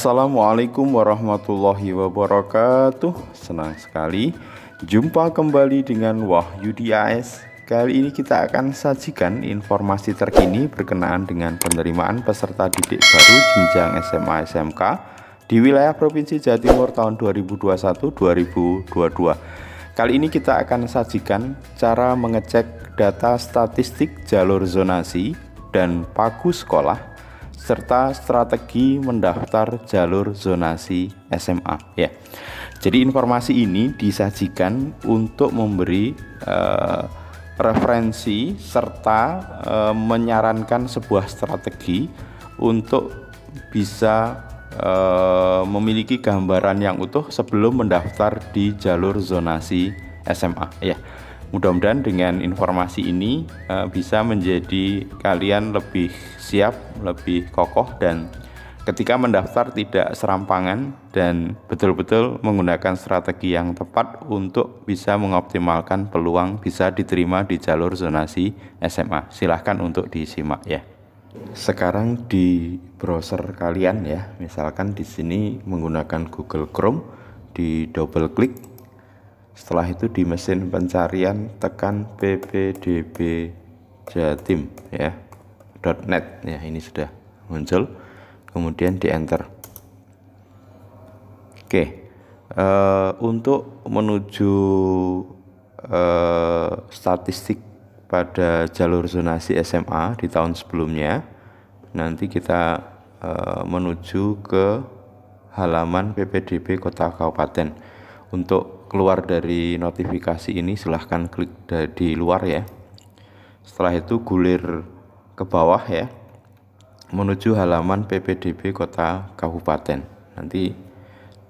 Assalamualaikum warahmatullahi wabarakatuh. Senang sekali jumpa kembali dengan Wahyudi AS. Kali ini kita akan sajikan informasi terkini berkenaan dengan penerimaan peserta didik baru jenjang SMA SMK di wilayah Provinsi Jawa Timur tahun 2021-2022. Kali ini kita akan sajikan cara mengecek data statistik jalur zonasi dan pagu sekolah serta strategi mendaftar jalur zonasi SMA ya. Jadi informasi ini disajikan untuk memberi referensi serta menyarankan sebuah strategi untuk bisa memiliki gambaran yang utuh sebelum mendaftar di jalur zonasi SMA ya. Mudah-mudahan dengan informasi ini bisa menjadi kalian lebih siap, lebih kokoh, dan ketika mendaftar tidak serampangan dan betul-betul menggunakan strategi yang tepat untuk bisa mengoptimalkan peluang bisa diterima di jalur zonasi SMA. Silahkan untuk disimak ya. Sekarang di browser kalian ya, misalkan di sini menggunakan Google Chrome, di double klik. Setelah itu di mesin pencarian tekan ppdb-jatim ya .net ya, ini sudah muncul, kemudian di enter. Oke, untuk menuju statistik pada jalur zonasi SMA di tahun sebelumnya, nanti kita menuju ke halaman ppdb kota kabupaten. Untuk keluar dari notifikasi ini silahkan klik di luar ya. Setelah itu gulir ke bawah ya, menuju halaman ppdb kota kabupaten. Nanti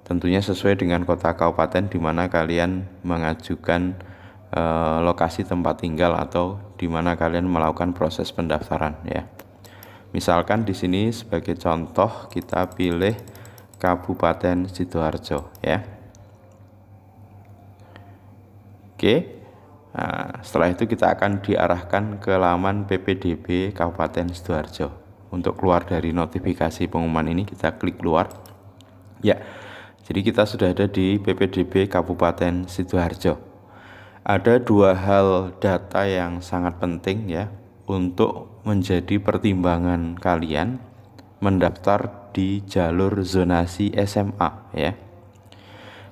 tentunya sesuai dengan kota kabupaten di mana kalian mengajukan lokasi tempat tinggal atau di mana kalian melakukan proses pendaftaran ya. Misalkan di sini sebagai contoh kita pilih Kabupaten Sidoarjo ya. Oke, nah, setelah itu kita akan diarahkan ke laman ppdb Kabupaten Sidoarjo. Untuk keluar dari notifikasi pengumuman ini kita klik keluar ya. Jadi kita sudah ada di ppdb Kabupaten Sidoarjo. Ada dua hal data yang sangat penting ya untuk menjadi pertimbangan kalian mendaftar di jalur zonasi SMA ya.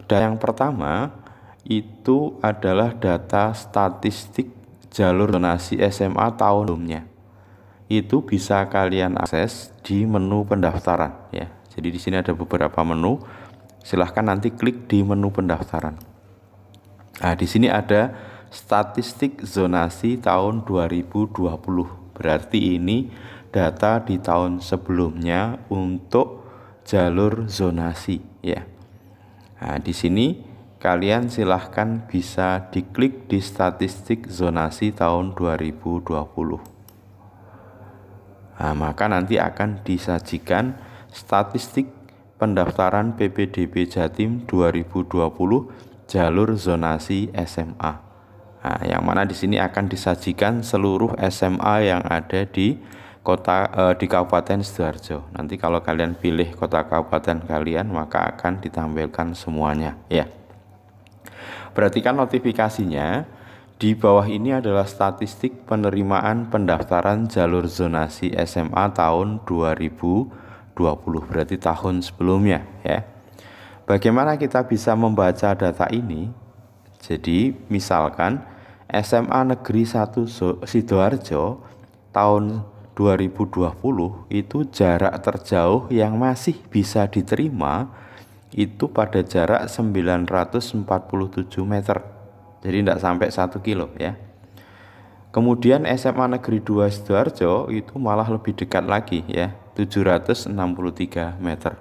Dan yang pertama itu adalah data statistik jalur zonasi SMA tahun sebelumnya. Itu bisa kalian akses di menu pendaftaran ya. Jadi di sini ada beberapa menu. Silahkan nanti klik di menu pendaftaran. Nah, di sini ada statistik zonasi tahun 2020. Berarti ini data di tahun sebelumnya untuk jalur zonasi ya. Nah, di sini kalian silahkan bisa diklik di statistik zonasi tahun 2020. Nah, maka nanti akan disajikan statistik pendaftaran PPDB Jatim 2020 jalur zonasi SMA. Nah, yang mana di sini akan disajikan seluruh SMA yang ada di di Kabupaten Sidoarjo. Nanti kalau kalian pilih kota kabupaten kalian maka akan ditampilkan semuanya ya. Perhatikan notifikasinya, di bawah ini adalah statistik penerimaan pendaftaran jalur zonasi SMA tahun 2020, berarti tahun sebelumnya ya. Bagaimana kita bisa membaca data ini? Jadi misalkan SMA Negeri 1 Sidoarjo tahun 2020 itu jarak terjauh yang masih bisa diterima itu pada jarak 947 meter, jadi tidak sampai 1 kilo ya. Kemudian SMA Negeri 2 Sidoarjo itu malah lebih dekat lagi ya, 763 meter.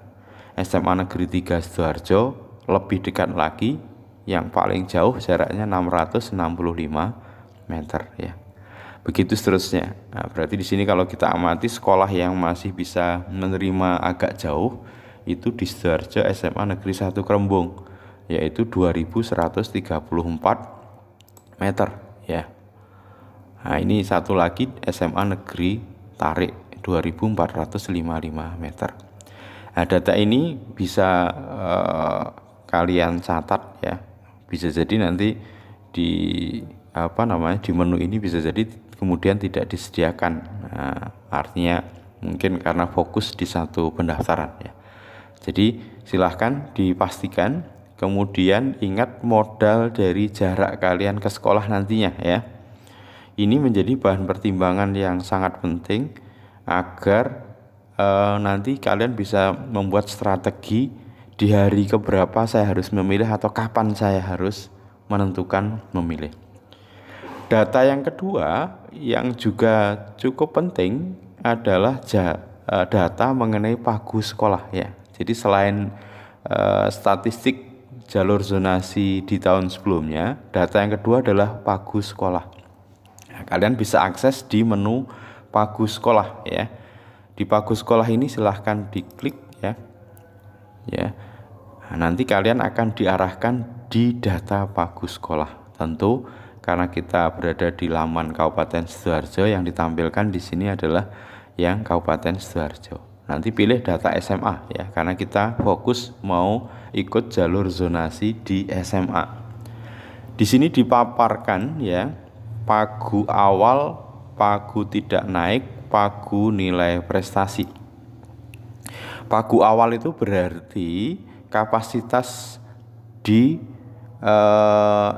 SMA Negeri 3 Sidoarjo lebih dekat lagi, yang paling jauh jaraknya 665 meter ya. Begitu seterusnya. Nah, berarti di sini kalau kita amati sekolah yang masih bisa menerima agak jauh itu di Sidoarjo SMA Negeri 1 Krembung, yaitu 2134 meter ya. Nah, ini satu lagi SMA Negeri Tarik 2455 meter. Nah, data ini bisa kalian catat ya. Bisa jadi nanti di di menu ini bisa jadi kemudian tidak disediakan. Nah, artinya mungkin karena fokus di satu pendaftaran ya. Jadi silahkan dipastikan, kemudian ingat modal dari jarak kalian ke sekolah nantinya ya. Ini menjadi bahan pertimbangan yang sangat penting agar nanti kalian bisa membuat strategi di hari keberapa saya harus memilih atau kapan saya harus menentukan memilih. Data yang kedua yang juga cukup penting adalah data mengenai pagu sekolah ya. Jadi selain statistik jalur zonasi di tahun sebelumnya, data yang kedua adalah pagu sekolah. Nah, kalian bisa akses di menu pagu sekolah ya. Di pagu sekolah ini silahkan diklik ya. Nah, nanti kalian akan diarahkan di data pagu sekolah. Tentu karena kita berada di laman Kabupaten Sidoarjo, yang ditampilkan di sini adalah yang Kabupaten Sidoarjo. Nanti pilih data SMA ya, karena kita fokus mau ikut jalur zonasi di SMA. Di sini dipaparkan ya, pagu awal, pagu tidak naik, pagu nilai prestasi. Pagu awal itu berarti kapasitas di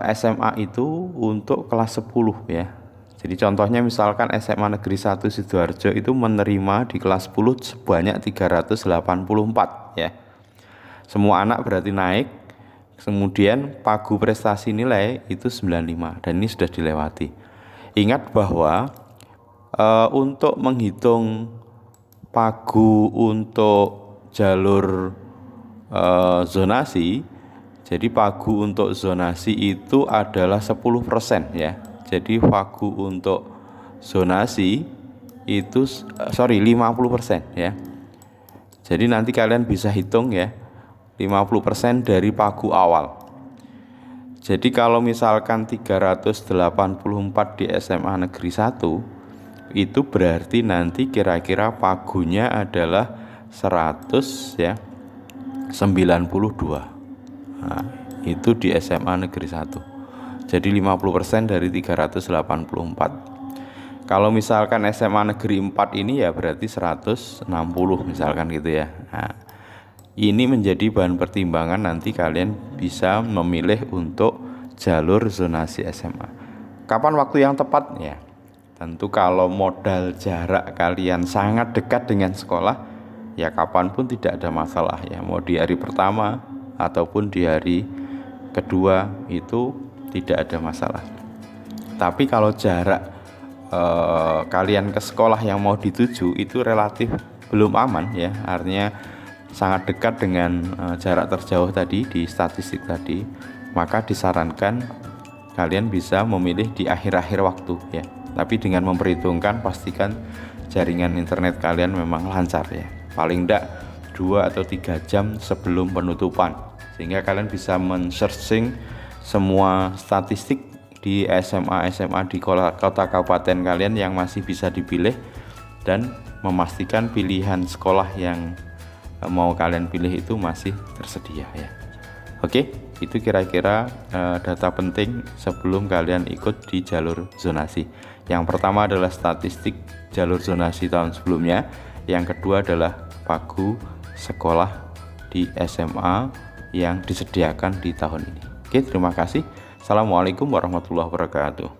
SMA itu untuk kelas 10 ya. Jadi contohnya misalkan SMA Negeri 1 Sidoarjo itu menerima di kelas 10 sebanyak 384 ya. Semua anak berarti naik. Kemudian pagu prestasi nilai itu 95 dan ini sudah dilewati. Ingat bahwa untuk menghitung pagu untuk jalur zonasi, jadi pagu untuk zonasi itu adalah 10% ya. Jadi pagu untuk zonasi itu 50% ya. Jadi nanti kalian bisa hitung ya, 50% dari pagu awal. Jadi kalau misalkan 384 di SMA Negeri 1, itu berarti nanti kira-kira pagunya adalah 100 ya, 92. Nah, itu di SMA Negeri 1. Jadi 50% dari 384. Kalau misalkan SMA Negeri 4 ini ya berarti 160 misalkan gitu ya. Nah, ini menjadi bahan pertimbangan nanti kalian bisa memilih untuk jalur zonasi SMA. Kapan waktu yang tepat ya? Tentu kalau modal jarak kalian sangat dekat dengan sekolah, ya kapanpun tidak ada masalah ya. Mau di hari pertama ataupun di hari kedua itu tidak ada masalah. Tapi kalau jarak kalian ke sekolah yang mau dituju itu relatif belum aman ya, artinya sangat dekat dengan jarak terjauh tadi di statistik tadi, maka disarankan kalian bisa memilih di akhir-akhir waktu ya. Tapi dengan memperhitungkan, pastikan jaringan internet kalian memang lancar ya, paling tidak 2 atau 3 jam sebelum penutupan, sehingga kalian bisa men-searching semua statistik di SMA di kota kabupaten kalian yang masih bisa dipilih, dan memastikan pilihan sekolah yang mau kalian pilih itu masih tersedia ya. Oke, itu kira-kira data penting sebelum kalian ikut di jalur zonasi. Yang pertama adalah statistik jalur zonasi tahun sebelumnya, yang kedua adalah pagu sekolah di SMA yang disediakan di tahun ini. Oke, terima kasih. Assalamualaikum warahmatullahi wabarakatuh.